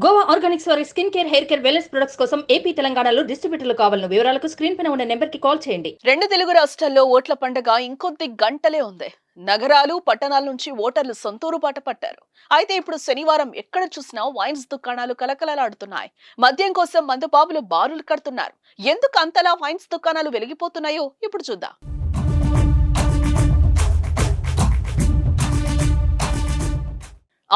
Goa Organics వారి skin care, hair care, wellness products కోసం AP, తెలంగాణలో డిస్ట్రిబ్యూటర్లు కావాలను వివరాలకు స్క్రీన్ పైన ఉన్న నెంబర్కి కాల్ చేయండి. రెండు తెలుగు రాష్ట్రాల్లో ఓట్ల పండగ ఇంకొద్ది గంటలే ఉంది. నగరాలు, పట్టణాల నుంచి ఓటర్లు సొంతూరు బాట పట్టారు. అయితే ఇప్పుడు శనివారం ఎక్కడ చూసినా వైన్స్ దుకాణాలు కలకలలాడుతున్నాయి. మద్యం కోసం మందుబాబులు బారులు కడుతున్నారు. ఎందుకు అంతలా వైన్స్ దుకాణాలు వెలిగిపోతున్నాయో ఇప్పుడు చూద్దాం.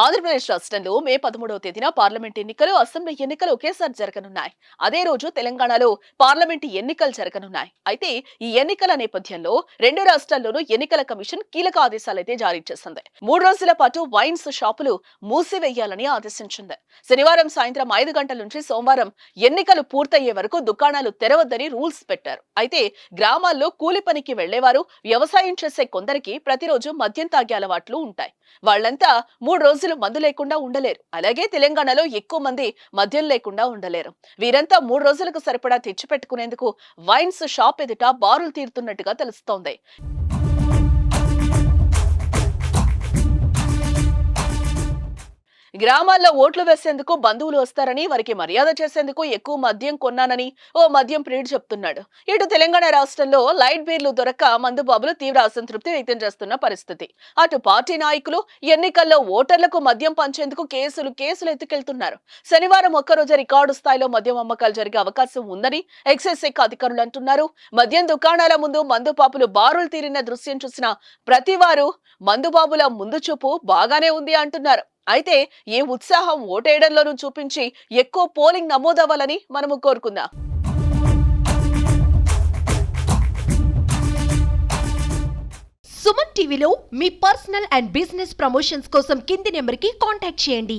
ఆంధ్రప్రదేశ్ రాష్ట్రంలో మే 13వ తేదీన పార్లమెంట్ ఎన్నికలు, అసెంబ్లీ ఎన్నికలు ఒకేసారి జరగనున్నాయి. అదే రోజు తెలంగాణలో పార్లమెంట్ ఎన్నికలు జరగనున్నాయి. అయితే ఈ ఎన్నికల నేపథ్యంలో రెండు రాష్ట్రాల్లోనూ ఎన్నికల కమిషన్ కీలక ఆదేశాలైతే జారీ చేసింది. 3 రోజుల పాటు వైన్స్ షాపులు మూసివేయాలని ఆదేశించింది. శనివారం సాయంత్రం 5 గంటల నుంచి సోమవారం ఎన్నికలు పూర్తయ్యే వరకు దుకాణాలు తెరవద్దని రూల్స్ పెట్టారు. అయితే గ్రామాల్లో కూలి పనికి వెళ్లేవారు, వ్యవసాయం చేసే కొందరికి ప్రతిరోజు మద్యం తాగే అలవాట్లు ఉంటాయి. వాళ్లంతా 3 రోజులు మందు లేకుండా ఉండలేరు. అలాగే తెలంగాణలో ఎక్కువ మంది మద్యం లేకుండా ఉండలేరు. వీరంతా 3 రోజులకు సరిపడా తెచ్చిపెట్టుకునేందుకు వైన్స్ షాప్ ఎదుట బారులు తీరుతున్నట్టుగా తెలుస్తోంది. గ్రామాల్లో ఓట్లు వేసేందుకు బంధువులు వస్తారని, వారికి మర్యాద చేసేందుకు ఎక్కువ మద్యం కొన్నానని ఓ మద్యం ప్రియుడు చెప్తున్నాడు. ఇటు తెలంగాణ రాష్ట్రంలో లైట్ బీర్లు దొరక్క మందుబాబులు తీవ్ర అసంతృప్తి వ్యక్తం చేస్తున్న పరిస్థితి. అటు పార్టీ నాయకులు ఎన్నికల్లో ఓటర్లకు మద్యం పంచేందుకు కేసులు ఎత్తుకెళ్తున్నారు. శనివారం ఒక్కరోజు రికార్డు స్థాయిలో మద్యం అమ్మకాలు జరిగే అవకాశం ఉందని ఎక్సైజ్ శాఖ అధికారులు అంటున్నారు. మద్యం దుకాణాల ముందు మందుబాబులు బారులు తీరిన దృశ్యం చూసిన ప్రతివారు మందుబాబుల ముందు చూపు బాగానే ఉంది అంటున్నారు. అయితే ఈ ఉత్సాహం ఓటేయడంలోనూ చూపించి ఎక్కువ పోలింగ్ నమోదవ్వాలని మనము కోరుకుందాం. సుమన్ టీవీలో మీ పర్సనల్ అండ్ బిజినెస్ ప్రమోషన్స్ కోసం కింది నెంబర్కి కాంటాక్ట్ చేయండి.